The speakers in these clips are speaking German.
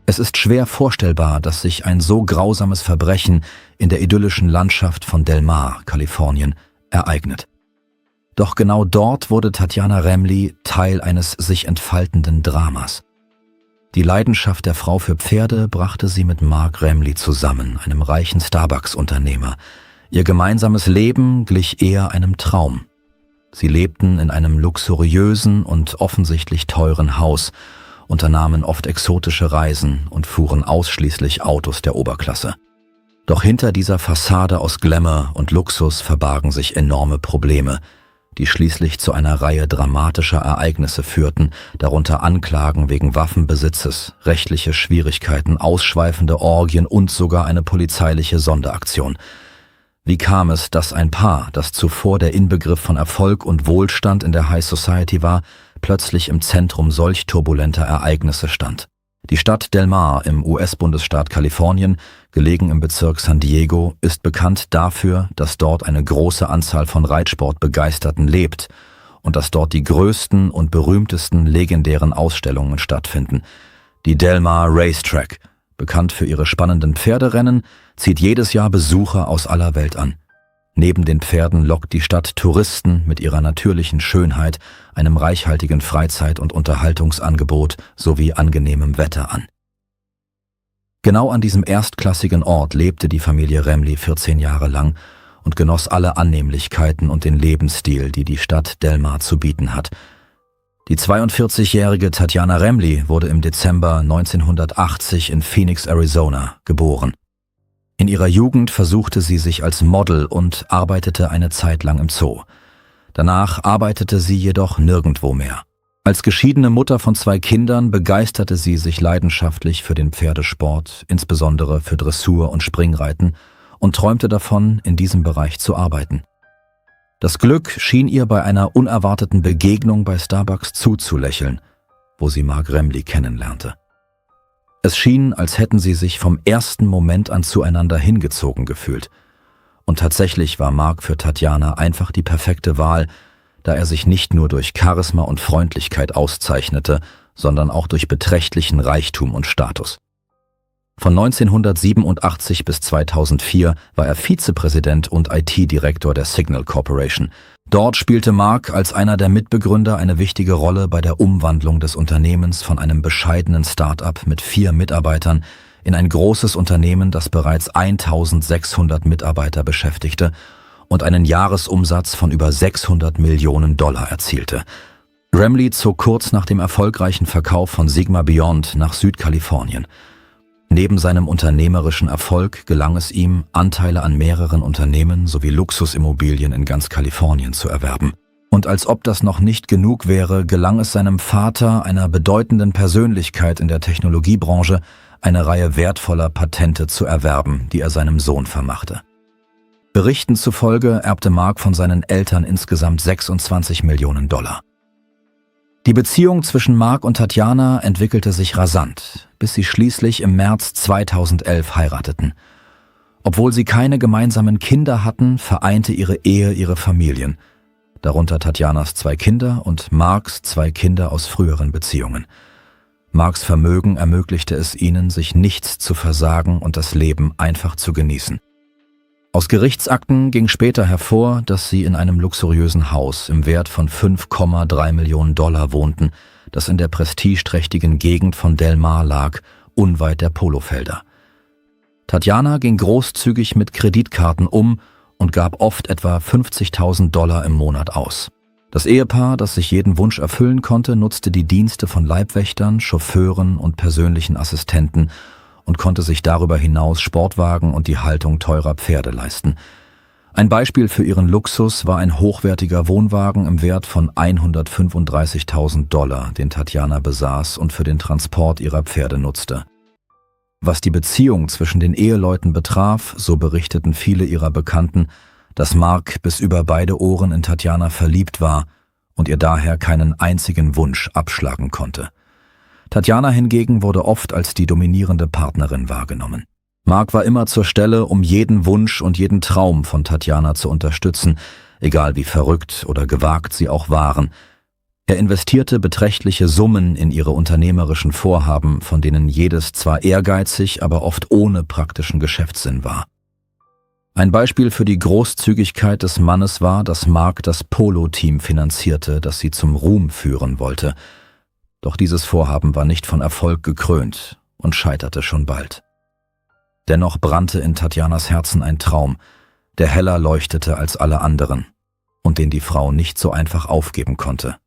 Es ist schwer vorstellbar, dass sich ein so grausames Verbrechen in der idyllischen Landschaft von Del Mar, Kalifornien, ereignet. Doch genau dort wurde Tatjana Remli Teil eines sich entfaltenden Dramas. Die Leidenschaft der Frau für Pferde brachte sie mit Mark Remli zusammen, einem reichen Starbucks-Unternehmer. Ihr gemeinsames Leben glich eher einem Traum. Sie lebten in einem luxuriösen und offensichtlich teuren Haus, unternahmen oft exotische Reisen und fuhren ausschließlich Autos der Oberklasse. Doch hinter dieser Fassade aus Glamour und Luxus verbargen sich enorme Probleme, die schließlich zu einer Reihe dramatischer Ereignisse führten, darunter Anklagen wegen Waffenbesitzes, rechtliche Schwierigkeiten, ausschweifende Orgien und sogar eine polizeiliche Sonderaktion. Wie kam es, dass ein Paar, das zuvor der Inbegriff von Erfolg und Wohlstand in der High Society war, plötzlich im Zentrum solch turbulenter Ereignisse stand? Die Stadt Del Mar im US-Bundesstaat Kalifornien, gelegen im Bezirk San Diego, ist bekannt dafür, dass dort eine große Anzahl von Reitsportbegeisterten lebt und dass dort die größten und berühmtesten legendären Ausstellungen stattfinden. Die Del Mar Racetrack, bekannt für ihre spannenden Pferderennen, zieht jedes Jahr Besucher aus aller Welt an. Neben den Pferden lockt die Stadt Touristen mit ihrer natürlichen Schönheit, einem reichhaltigen Freizeit- und Unterhaltungsangebot sowie angenehmem Wetter an. Genau an diesem erstklassigen Ort lebte die Familie Remli 14 Jahre lang und genoss alle Annehmlichkeiten und den Lebensstil, die die Stadt Del Mar zu bieten hat. Die 42-jährige Tatjana Remli wurde im Dezember 1980 in Phoenix, Arizona, geboren. In ihrer Jugend versuchte sie sich als Model und arbeitete eine Zeit lang im Zoo. Danach arbeitete sie jedoch nirgendwo mehr. Als geschiedene Mutter von 2 Kindern begeisterte sie sich leidenschaftlich für den Pferdesport, insbesondere für Dressur und Springreiten, und träumte davon, in diesem Bereich zu arbeiten. Das Glück schien ihr bei einer unerwarteten Begegnung bei Starbucks zuzulächeln, wo sie Mark Remli kennenlernte. Es schien, als hätten sie sich vom ersten Moment an zueinander hingezogen gefühlt. Und tatsächlich war Mark für Tatjana einfach die perfekte Wahl, da er sich nicht nur durch Charisma und Freundlichkeit auszeichnete, sondern auch durch beträchtlichen Reichtum und Status. Von 1987 bis 2004 war er Vizepräsident und IT-Direktor der Signal Corporation. Dort spielte Mark als einer der Mitbegründer eine wichtige Rolle bei der Umwandlung des Unternehmens von einem bescheidenen Start-up mit 4 Mitarbeitern in ein großes Unternehmen, das bereits 1600 Mitarbeiter beschäftigte und einen Jahresumsatz von über $600 Millionen erzielte. Remli zog kurz nach dem erfolgreichen Verkauf von Sigma Beyond nach Südkalifornien. Neben seinem unternehmerischen Erfolg gelang es ihm, Anteile an mehreren Unternehmen sowie Luxusimmobilien in ganz Kalifornien zu erwerben. Und als ob das noch nicht genug wäre, gelang es seinem Vater, einer bedeutenden Persönlichkeit in der Technologiebranche, eine Reihe wertvoller Patente zu erwerben, die er seinem Sohn vermachte. Berichten zufolge erbte Mark von seinen Eltern insgesamt $26 Millionen. Die Beziehung zwischen Mark und Tatjana entwickelte sich rasant, bis sie schließlich im März 2011 heirateten. Obwohl sie keine gemeinsamen Kinder hatten, vereinte ihre Ehe ihre Familien, darunter Tatjanas 2 Kinder und Marks 2 Kinder aus früheren Beziehungen. Marks Vermögen ermöglichte es ihnen, sich nichts zu versagen und das Leben einfach zu genießen. Aus Gerichtsakten ging später hervor, dass sie in einem luxuriösen Haus im Wert von $5,3 Millionen wohnten, das in der prestigeträchtigen Gegend von Del Mar lag, unweit der Polofelder. Tatjana ging großzügig mit Kreditkarten um und gab oft etwa $50.000 im Monat aus. Das Ehepaar, das sich jeden Wunsch erfüllen konnte, nutzte die Dienste von Leibwächtern, Chauffeuren und persönlichen Assistenten und konnte sich darüber hinaus Sportwagen und die Haltung teurer Pferde leisten. Ein Beispiel für ihren Luxus war ein hochwertiger Wohnwagen im Wert von $135.000, den Tatjana besaß und für den Transport ihrer Pferde nutzte. Was die Beziehung zwischen den Eheleuten betraf, so berichteten viele ihrer Bekannten, dass Mark bis über beide Ohren in Tatjana verliebt war und ihr daher keinen einzigen Wunsch abschlagen konnte. Tatjana hingegen wurde oft als die dominierende Partnerin wahrgenommen. Mark war immer zur Stelle, um jeden Wunsch und jeden Traum von Tatjana zu unterstützen, egal wie verrückt oder gewagt sie auch waren. Er investierte beträchtliche Summen in ihre unternehmerischen Vorhaben, von denen jedes zwar ehrgeizig, aber oft ohne praktischen Geschäftssinn war. Ein Beispiel für die Großzügigkeit des Mannes war, dass Mark das Polo-Team finanzierte, das sie zum Ruhm führen wollte. Doch dieses Vorhaben war nicht von Erfolg gekrönt und scheiterte schon bald. Dennoch brannte in Tatjanas Herzen ein Traum, der heller leuchtete als alle anderen und den die Frau nicht so einfach aufgeben konnte.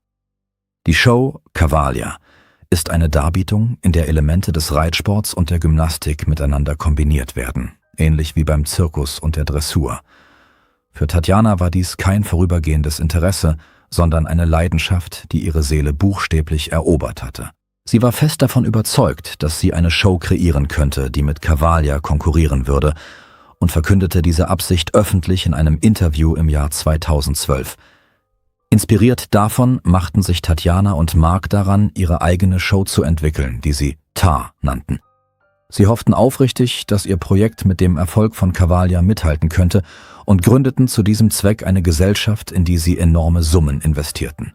Die Show Cavalia ist eine Darbietung, in der Elemente des Reitsports und der Gymnastik miteinander kombiniert werden, ähnlich wie beim Zirkus und der Dressur. Für Tatjana war dies kein vorübergehendes Interesse, sondern eine Leidenschaft, die ihre Seele buchstäblich erobert hatte. Sie war fest davon überzeugt, dass sie eine Show kreieren könnte, die mit Cavalia konkurrieren würde, und verkündete diese Absicht öffentlich in einem Interview im Jahr 2012. Inspiriert davon machten sich Tatjana und Mark daran, ihre eigene Show zu entwickeln, die sie Tar nannten. Sie hofften aufrichtig, dass ihr Projekt mit dem Erfolg von Cavalia mithalten könnte und gründeten zu diesem Zweck eine Gesellschaft, in die sie enorme Summen investierten.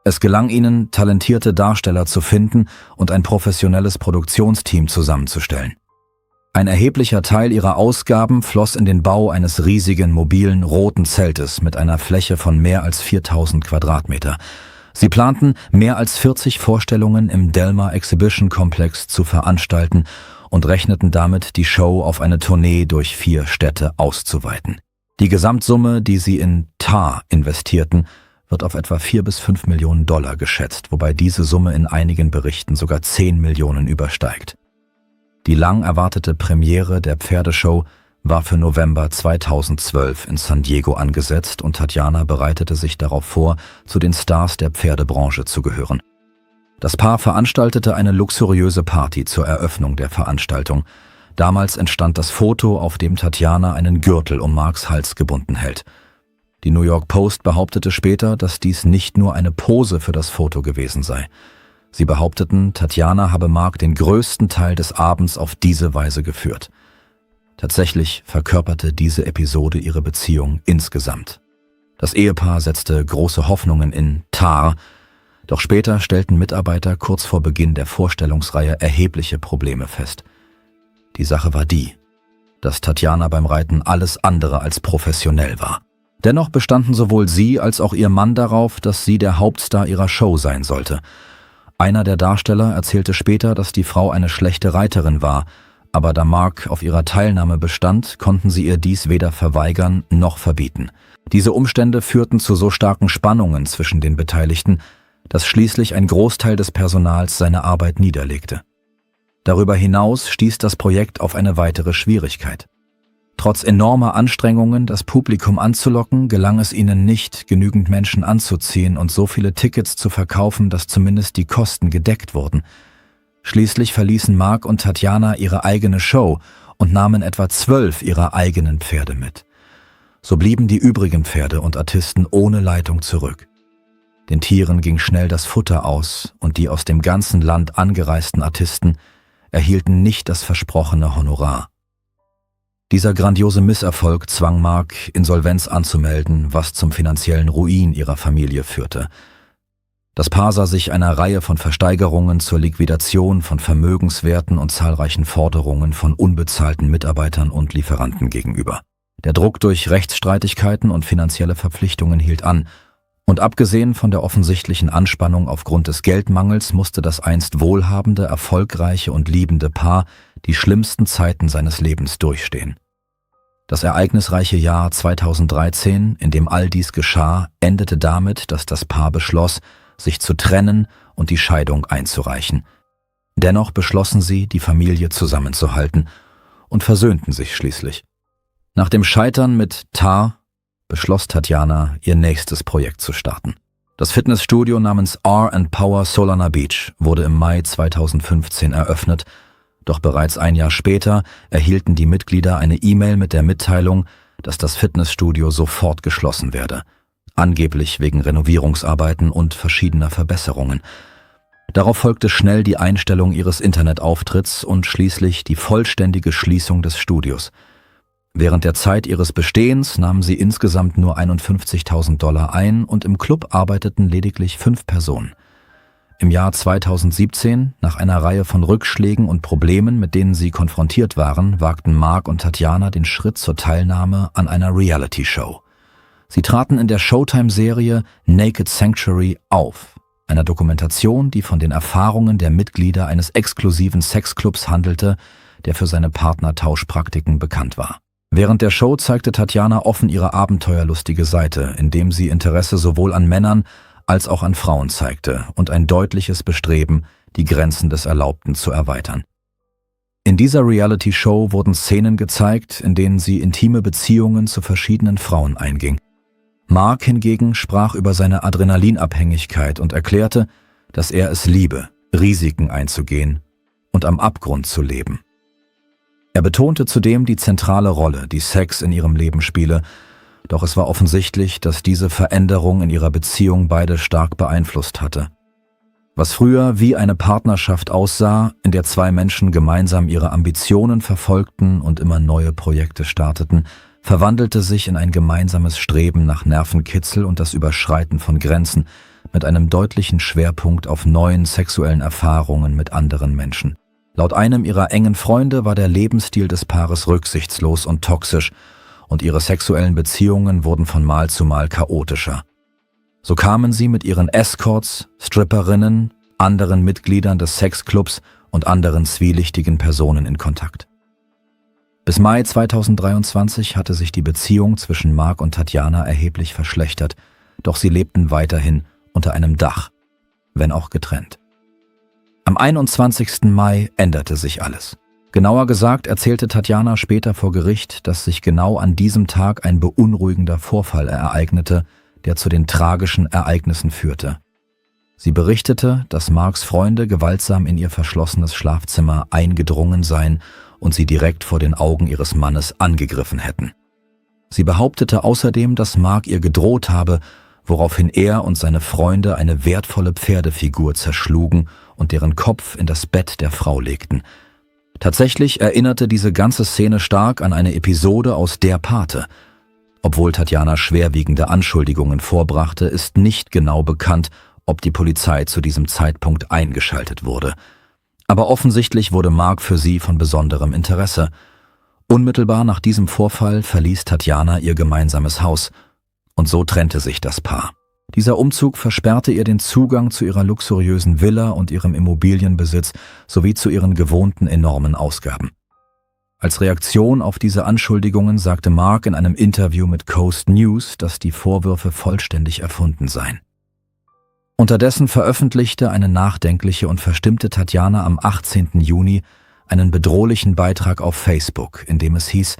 Es gelang ihnen, talentierte Darsteller zu finden und ein professionelles Produktionsteam zusammenzustellen. Ein erheblicher Teil ihrer Ausgaben floss in den Bau eines riesigen mobilen roten Zeltes mit einer Fläche von mehr als 4000 Quadratmeter. Sie planten, mehr als 40 Vorstellungen im Del Mar Exhibition Complex zu veranstalten und rechneten damit, die Show auf eine Tournee durch 4 Städte auszuweiten. Die Gesamtsumme, die sie in Tar investierten, wird auf etwa 4 bis 5 Millionen Dollar geschätzt, wobei diese Summe in einigen Berichten sogar 10 Millionen übersteigt. Die lang erwartete Premiere der Pferdeshow war für November 2012 in San Diego angesetzt und Tatjana bereitete sich darauf vor, zu den Stars der Pferdebranche zu gehören. Das Paar veranstaltete eine luxuriöse Party zur Eröffnung der Veranstaltung. Damals entstand das Foto, auf dem Tatjana einen Gürtel um Marks Hals gebunden hält. Die New York Post behauptete später, dass dies nicht nur eine Pose für das Foto gewesen sei. Sie behaupteten, Tatjana habe Mark den größten Teil des Abends auf diese Weise geführt. Tatsächlich verkörperte diese Episode ihre Beziehung insgesamt. Das Ehepaar setzte große Hoffnungen in Tar, doch später stellten Mitarbeiter kurz vor Beginn der Vorstellungsreihe erhebliche Probleme fest. Die Sache war die, dass Tatjana beim Reiten alles andere als professionell war. Dennoch bestanden sowohl sie als auch ihr Mann darauf, dass sie der Hauptstar ihrer Show sein sollte. Einer der Darsteller erzählte später, dass die Frau eine schlechte Reiterin war, aber da Mark auf ihrer Teilnahme bestand, konnten sie ihr dies weder verweigern noch verbieten. Diese Umstände führten zu so starken Spannungen zwischen den Beteiligten, dass schließlich ein Großteil des Personals seine Arbeit niederlegte. Darüber hinaus stieß das Projekt auf eine weitere Schwierigkeit. Trotz enormer Anstrengungen, das Publikum anzulocken, gelang es ihnen nicht, genügend Menschen anzuziehen und so viele Tickets zu verkaufen, dass zumindest die Kosten gedeckt wurden. Schließlich verließen Mark und Tatjana ihre eigene Show und nahmen etwa 12 ihrer eigenen Pferde mit. So blieben die übrigen Pferde und Artisten ohne Leitung zurück. Den Tieren ging schnell das Futter aus und die aus dem ganzen Land angereisten Artisten erhielten nicht das versprochene Honorar. Dieser grandiose Misserfolg zwang Mark, Insolvenz anzumelden, was zum finanziellen Ruin ihrer Familie führte. Das Paar sah sich einer Reihe von Versteigerungen zur Liquidation von Vermögenswerten und zahlreichen Forderungen von unbezahlten Mitarbeitern und Lieferanten gegenüber. Der Druck durch Rechtsstreitigkeiten und finanzielle Verpflichtungen hielt an, und abgesehen von der offensichtlichen Anspannung aufgrund des Geldmangels musste das einst wohlhabende, erfolgreiche und liebende Paar die schlimmsten Zeiten seines Lebens durchstehen. Das ereignisreiche Jahr 2013, in dem all dies geschah, endete damit, dass das Paar beschloss, sich zu trennen und die Scheidung einzureichen. Dennoch beschlossen sie, die Familie zusammenzuhalten und versöhnten sich schließlich. Nach dem Scheitern mit Tar beschloss Tatjana, ihr nächstes Projekt zu starten. Das Fitnessstudio namens R&Power Solana Beach wurde im Mai 2015 eröffnet, doch bereits ein Jahr später erhielten die Mitglieder eine E-Mail mit der Mitteilung, dass das Fitnessstudio sofort geschlossen werde, angeblich wegen Renovierungsarbeiten und verschiedener Verbesserungen. Darauf folgte schnell die Einstellung ihres Internetauftritts und schließlich die vollständige Schließung des Studios. Während der Zeit ihres Bestehens nahmen sie insgesamt nur $51.000 ein und im Club arbeiteten lediglich 5 Personen. Im Jahr 2017, nach einer Reihe von Rückschlägen und Problemen, mit denen sie konfrontiert waren, wagten Mark und Tatjana den Schritt zur Teilnahme an einer Reality-Show. Sie traten in der Showtime-Serie Naked Sanctuary auf, einer Dokumentation, die von den Erfahrungen der Mitglieder eines exklusiven Sexclubs handelte, der für seine Partnertauschpraktiken bekannt war. Während der Show zeigte Tatjana offen ihre abenteuerlustige Seite, indem sie Interesse sowohl an Männern als auch an Frauen zeigte und ein deutliches Bestreben, die Grenzen des Erlaubten zu erweitern. In dieser Reality-Show wurden Szenen gezeigt, in denen sie intime Beziehungen zu verschiedenen Frauen einging. Mark hingegen sprach über seine Adrenalinabhängigkeit und erklärte, dass er es liebe, Risiken einzugehen und am Abgrund zu leben. Er betonte zudem die zentrale Rolle, die Sex in ihrem Leben spiele, doch es war offensichtlich, dass diese Veränderung in ihrer Beziehung beide stark beeinflusst hatte. Was früher wie eine Partnerschaft aussah, in der 2 Menschen gemeinsam ihre Ambitionen verfolgten und immer neue Projekte starteten, verwandelte sich in ein gemeinsames Streben nach Nervenkitzel und das Überschreiten von Grenzen mit einem deutlichen Schwerpunkt auf neuen sexuellen Erfahrungen mit anderen Menschen. Laut einem ihrer engen Freunde war der Lebensstil des Paares rücksichtslos und toxisch und ihre sexuellen Beziehungen wurden von Mal zu Mal chaotischer. So kamen sie mit ihren Escorts, Stripperinnen, anderen Mitgliedern des Sexclubs und anderen zwielichtigen Personen in Kontakt. Bis Mai 2023 hatte sich die Beziehung zwischen Mark und Tatjana erheblich verschlechtert, doch sie lebten weiterhin unter einem Dach, wenn auch getrennt. Am 21. Mai änderte sich alles. Genauer gesagt erzählte Tatjana später vor Gericht, dass sich genau an diesem Tag ein beunruhigender Vorfall ereignete, der zu den tragischen Ereignissen führte. Sie berichtete, dass Marks Freunde gewaltsam in ihr verschlossenes Schlafzimmer eingedrungen seien und sie direkt vor den Augen ihres Mannes angegriffen hätten. Sie behauptete außerdem, dass Mark ihr gedroht habe, woraufhin er und seine Freunde eine wertvolle Pferdefigur zerschlugen und deren Kopf in das Bett der Frau legten. Tatsächlich erinnerte diese ganze Szene stark an eine Episode aus Der Pate. Obwohl Tatjana schwerwiegende Anschuldigungen vorbrachte, ist nicht genau bekannt, ob die Polizei zu diesem Zeitpunkt eingeschaltet wurde. Aber offensichtlich wurde Mark für sie von besonderem Interesse. Unmittelbar nach diesem Vorfall verließ Tatjana ihr gemeinsames Haus und so trennte sich das Paar. Dieser Umzug versperrte ihr den Zugang zu ihrer luxuriösen Villa und ihrem Immobilienbesitz sowie zu ihren gewohnten enormen Ausgaben. Als Reaktion auf diese Anschuldigungen sagte Mark in einem Interview mit Coast News, dass die Vorwürfe vollständig erfunden seien. Unterdessen veröffentlichte eine nachdenkliche und verstimmte Tatjana am 18. Juni einen bedrohlichen Beitrag auf Facebook, in dem es hieß: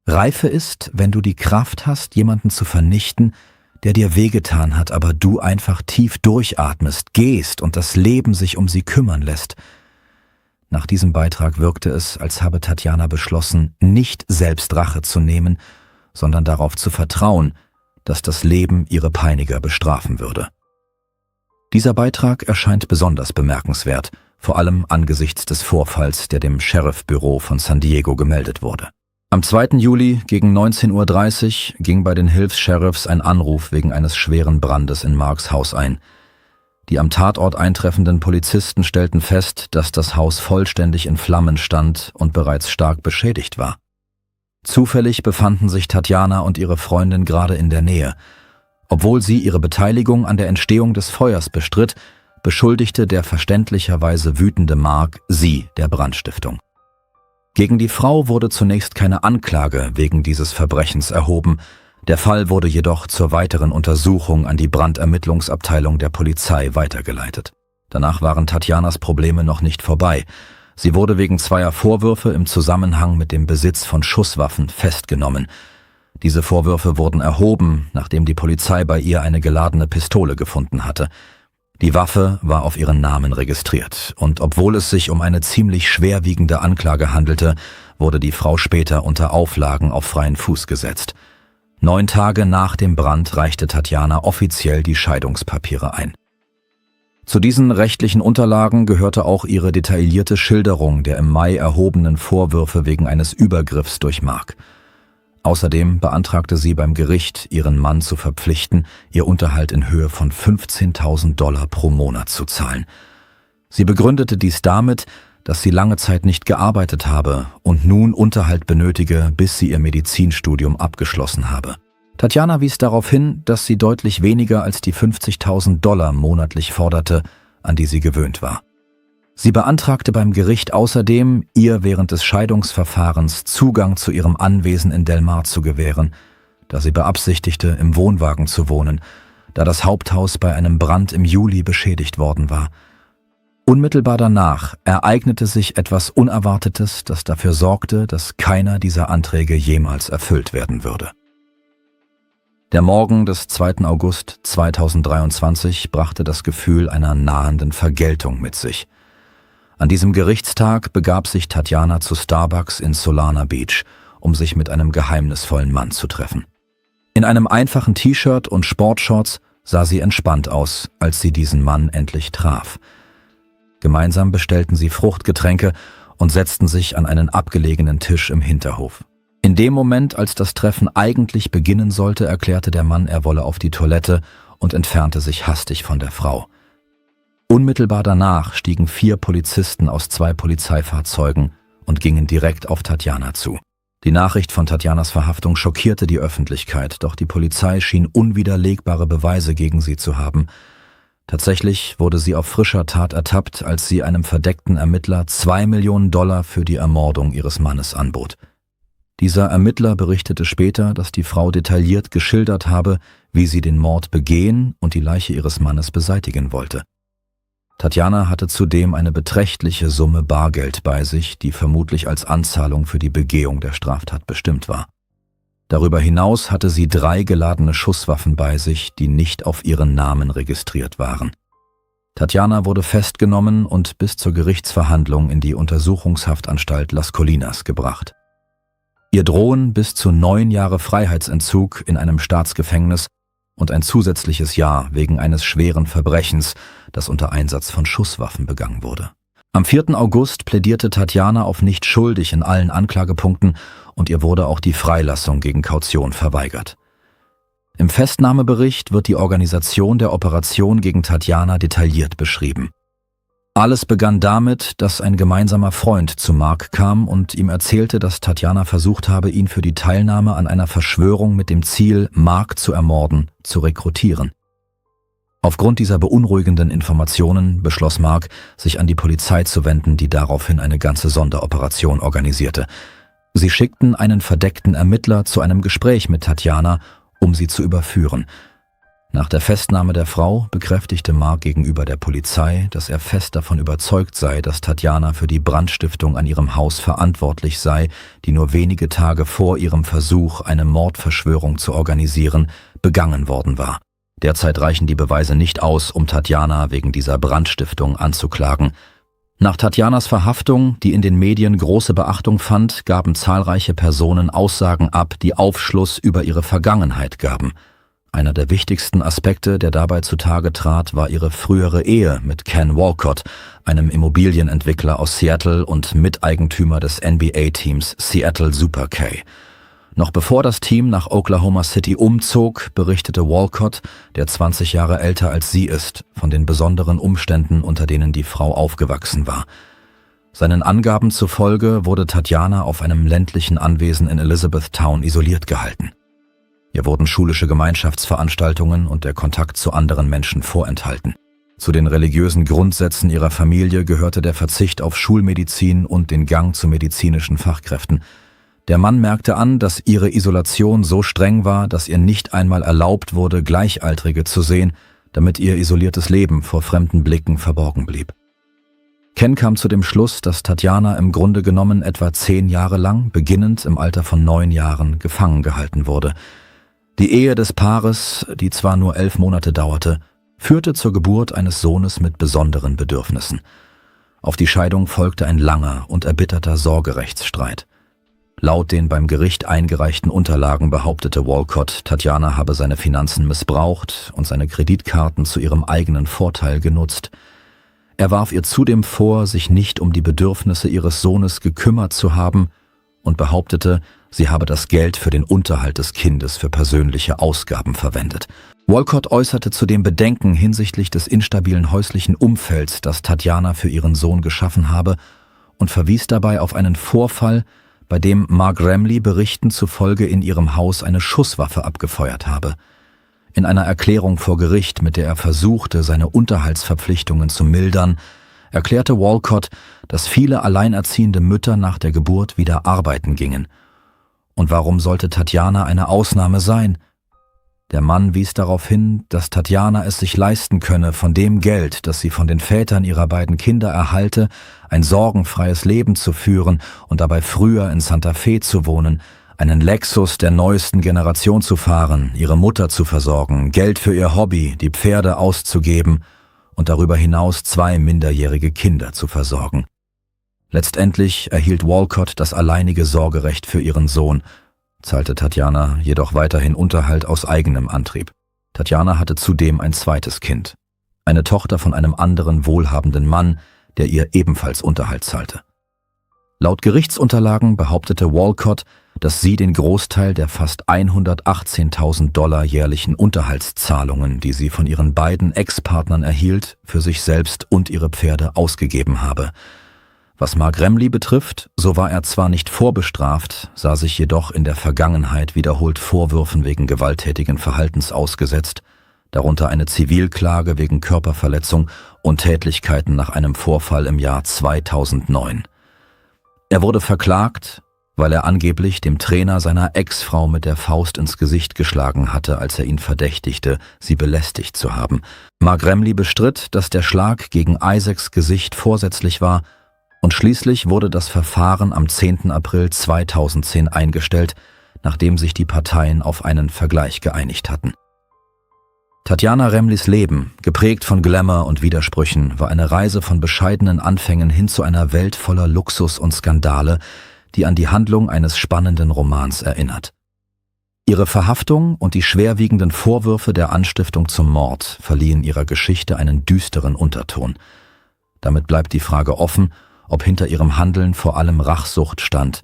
Reife ist, wenn du die Kraft hast, jemanden zu vernichten, der dir wehgetan hat, aber du einfach tief durchatmest, gehst und das Leben sich um sie kümmern lässt. Nach diesem Beitrag wirkte es, als habe Tatjana beschlossen, nicht selbst Rache zu nehmen, sondern darauf zu vertrauen, dass das Leben ihre Peiniger bestrafen würde. Dieser Beitrag erscheint besonders bemerkenswert, vor allem angesichts des Vorfalls, der dem Sheriffbüro von San Diego gemeldet wurde. Am 2. Juli gegen 19:30 Uhr ging bei den Hilfs-Sheriffs ein Anruf wegen eines schweren Brandes in Marks Haus ein. Die am Tatort eintreffenden Polizisten stellten fest, dass das Haus vollständig in Flammen stand und bereits stark beschädigt war. Zufällig befanden sich Tatjana und ihre Freundin gerade in der Nähe. Obwohl sie ihre Beteiligung an der Entstehung des Feuers bestritt, beschuldigte der verständlicherweise wütende Mark sie der Brandstiftung. Gegen die Frau wurde zunächst keine Anklage wegen dieses Verbrechens erhoben. Der Fall wurde jedoch zur weiteren Untersuchung an die Brandermittlungsabteilung der Polizei weitergeleitet. Danach waren Tatjanas Probleme noch nicht vorbei. Sie wurde wegen 2 Vorwürfe im Zusammenhang mit dem Besitz von Schusswaffen festgenommen. Diese Vorwürfe wurden erhoben, nachdem die Polizei bei ihr eine geladene Pistole gefunden hatte. Die Waffe war auf ihren Namen registriert und obwohl es sich um eine ziemlich schwerwiegende Anklage handelte, wurde die Frau später unter Auflagen auf freien Fuß gesetzt. 9 Tage nach dem Brand reichte Tatjana offiziell die Scheidungspapiere ein. Zu diesen rechtlichen Unterlagen gehörte auch ihre detaillierte Schilderung der im Mai erhobenen Vorwürfe wegen eines Übergriffs durch Mark. Außerdem beantragte sie beim Gericht, ihren Mann zu verpflichten, ihr Unterhalt in Höhe von $15.000 pro Monat zu zahlen. Sie begründete dies damit, dass sie lange Zeit nicht gearbeitet habe und nun Unterhalt benötige, bis sie ihr Medizinstudium abgeschlossen habe. Tatjana wies darauf hin, dass sie deutlich weniger als die $50.000 monatlich forderte, an die sie gewöhnt war. Sie beantragte beim Gericht außerdem, ihr während des Scheidungsverfahrens Zugang zu ihrem Anwesen in Del Mar zu gewähren, da sie beabsichtigte, im Wohnwagen zu wohnen, da das Haupthaus bei einem Brand im Juli beschädigt worden war. Unmittelbar danach ereignete sich etwas Unerwartetes, das dafür sorgte, dass keiner dieser Anträge jemals erfüllt werden würde. Der Morgen des 2. August 2023 brachte das Gefühl einer nahenden Vergeltung mit sich. An diesem Gerichtstag begab sich Tatjana zu Starbucks in Solana Beach, um sich mit einem geheimnisvollen Mann zu treffen. In einem einfachen T-Shirt und Sportshorts sah sie entspannt aus, als sie diesen Mann endlich traf. Gemeinsam bestellten sie Fruchtgetränke und setzten sich an einen abgelegenen Tisch im Hinterhof. In dem Moment, als das Treffen eigentlich beginnen sollte, erklärte der Mann, er wolle auf die Toilette und entfernte sich hastig von der Frau. Unmittelbar danach stiegen 4 Polizisten aus 2 Polizeifahrzeugen und gingen direkt auf Tatjana zu. Die Nachricht von Tatjanas Verhaftung schockierte die Öffentlichkeit, doch die Polizei schien unwiderlegbare Beweise gegen sie zu haben. Tatsächlich wurde sie auf frischer Tat ertappt, als sie einem verdeckten Ermittler $2 Millionen für die Ermordung ihres Mannes anbot. Dieser Ermittler berichtete später, dass die Frau detailliert geschildert habe, wie sie den Mord begehen und die Leiche ihres Mannes beseitigen wollte. Tatjana hatte zudem eine beträchtliche Summe Bargeld bei sich, die vermutlich als Anzahlung für die Begehung der Straftat bestimmt war. Darüber hinaus hatte sie 3 geladene Schusswaffen bei sich, die nicht auf ihren Namen registriert waren. Tatjana wurde festgenommen und bis zur Gerichtsverhandlung in die Untersuchungshaftanstalt Las Colinas gebracht. Ihr drohen bis zu 9 Jahre Freiheitsentzug in einem Staatsgefängnis und ein zusätzliches Jahr wegen eines schweren Verbrechens, das unter Einsatz von Schusswaffen begangen wurde. Am 4. August plädierte Tatjana auf nicht schuldig in allen Anklagepunkten und ihr wurde auch die Freilassung gegen Kaution verweigert. Im Festnahmebericht wird die Organisation der Operation gegen Tatjana detailliert beschrieben. Alles begann damit, dass ein gemeinsamer Freund zu Mark kam und ihm erzählte, dass Tatjana versucht habe, ihn für die Teilnahme an einer Verschwörung mit dem Ziel, Mark zu ermorden, zu rekrutieren. Aufgrund dieser beunruhigenden Informationen beschloss Mark, sich an die Polizei zu wenden, die daraufhin eine ganze Sonderoperation organisierte. Sie schickten einen verdeckten Ermittler zu einem Gespräch mit Tatjana, um sie zu überführen. Nach der Festnahme der Frau bekräftigte Mark gegenüber der Polizei, dass er fest davon überzeugt sei, dass Tatjana für die Brandstiftung an ihrem Haus verantwortlich sei, die nur wenige Tage vor ihrem Versuch, eine Mordverschwörung zu organisieren, begangen worden war. Derzeit reichen die Beweise nicht aus, um Tatjana wegen dieser Brandstiftung anzuklagen. Nach Tatjanas Verhaftung, die in den Medien große Beachtung fand, gaben zahlreiche Personen Aussagen ab, die Aufschluss über ihre Vergangenheit gaben. Einer der wichtigsten Aspekte, der dabei zutage trat, war ihre frühere Ehe mit Ken Walcott, einem Immobilienentwickler aus Seattle und Miteigentümer des NBA-Teams Seattle Super K. Noch bevor das Team nach Oklahoma City umzog, berichtete Walcott, der 20 Jahre älter als sie ist, von den besonderen Umständen, unter denen die Frau aufgewachsen war. Seinen Angaben zufolge wurde Tatjana auf einem ländlichen Anwesen in Elizabethtown isoliert gehalten. Ihr wurden schulische Gemeinschaftsveranstaltungen und der Kontakt zu anderen Menschen vorenthalten. Zu den religiösen Grundsätzen ihrer Familie gehörte der Verzicht auf Schulmedizin und den Gang zu medizinischen Fachkräften. Der Mann merkte an, dass ihre Isolation so streng war, dass ihr nicht einmal erlaubt wurde, Gleichaltrige zu sehen, damit ihr isoliertes Leben vor fremden Blicken verborgen blieb. Ken kam zu dem Schluss, dass Tatjana im Grunde genommen etwa 10 Jahre lang, beginnend im Alter von 9 Jahren, gefangen gehalten wurde. Die Ehe des Paares, die zwar nur 11 Monate dauerte, führte zur Geburt eines Sohnes mit besonderen Bedürfnissen. Auf die Scheidung folgte ein langer und erbitterter Sorgerechtsstreit. Laut den beim Gericht eingereichten Unterlagen behauptete Walcott, Tatjana habe seine Finanzen missbraucht und seine Kreditkarten zu ihrem eigenen Vorteil genutzt. Er warf ihr zudem vor, sich nicht um die Bedürfnisse ihres Sohnes gekümmert zu haben und behauptete, sie habe das Geld für den Unterhalt des Kindes für persönliche Ausgaben verwendet. Walcott äußerte zudem Bedenken hinsichtlich des instabilen häuslichen Umfelds, das Tatjana für ihren Sohn geschaffen habe, und verwies dabei auf einen Vorfall, bei dem Mark Remley Berichten zufolge in ihrem Haus eine Schusswaffe abgefeuert habe. In einer Erklärung vor Gericht, mit der er versuchte, seine Unterhaltsverpflichtungen zu mildern, erklärte Walcott, dass viele alleinerziehende Mütter nach der Geburt wieder arbeiten gingen. Und warum sollte Tatjana eine Ausnahme sein? Der Mann wies darauf hin, dass Tatjana es sich leisten könne, von dem Geld, das sie von den Vätern ihrer beiden Kinder erhalte, ein sorgenfreies Leben zu führen und dabei früher in Santa Fe zu wohnen, einen Lexus der neuesten Generation zu fahren, ihre Mutter zu versorgen, Geld für ihr Hobby, die Pferde auszugeben und darüber hinaus 2 minderjährige Kinder zu versorgen. Letztendlich erhielt Walcott das alleinige Sorgerecht für ihren Sohn, zahlte Tatjana jedoch weiterhin Unterhalt aus eigenem Antrieb. Tatjana hatte zudem ein zweites Kind, eine Tochter von einem anderen wohlhabenden Mann, der ihr ebenfalls Unterhalt zahlte. Laut Gerichtsunterlagen behauptete Walcott, dass sie den Großteil der fast $118.000 jährlichen Unterhaltszahlungen, die sie von ihren beiden Ex-Partnern erhielt, für sich selbst und ihre Pferde ausgegeben habe. Was Mark Remley betrifft, so war er zwar nicht vorbestraft, sah sich jedoch in der Vergangenheit wiederholt Vorwürfen wegen gewalttätigen Verhaltens ausgesetzt, darunter eine Zivilklage wegen Körperverletzung und Tätlichkeiten nach einem Vorfall im Jahr 2009. Er wurde verklagt, weil er angeblich dem Trainer seiner Ex-Frau mit der Faust ins Gesicht geschlagen hatte, als er ihn verdächtigte, sie belästigt zu haben. Mark Remley bestritt, dass der Schlag gegen Isaacs Gesicht vorsätzlich war, und schließlich wurde das Verfahren am 10. April 2010 eingestellt, nachdem sich die Parteien auf einen Vergleich geeinigt hatten. Tatjana Remleys Leben, geprägt von Glamour und Widersprüchen, war eine Reise von bescheidenen Anfängen hin zu einer Welt voller Luxus und Skandale, die an die Handlung eines spannenden Romans erinnert. Ihre Verhaftung und die schwerwiegenden Vorwürfe der Anstiftung zum Mord verliehen ihrer Geschichte einen düsteren Unterton. Damit bleibt die Frage offen, ob hinter ihrem Handeln vor allem Rachsucht stand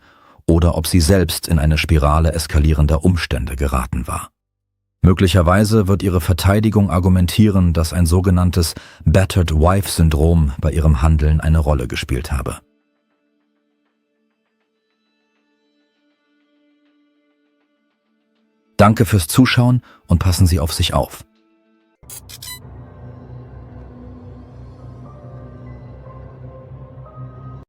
oder ob sie selbst in eine Spirale eskalierender Umstände geraten war. Möglicherweise wird ihre Verteidigung argumentieren, dass ein sogenanntes Battered Wife-Syndrom bei ihrem Handeln eine Rolle gespielt habe. Danke fürs Zuschauen und passen Sie auf sich auf.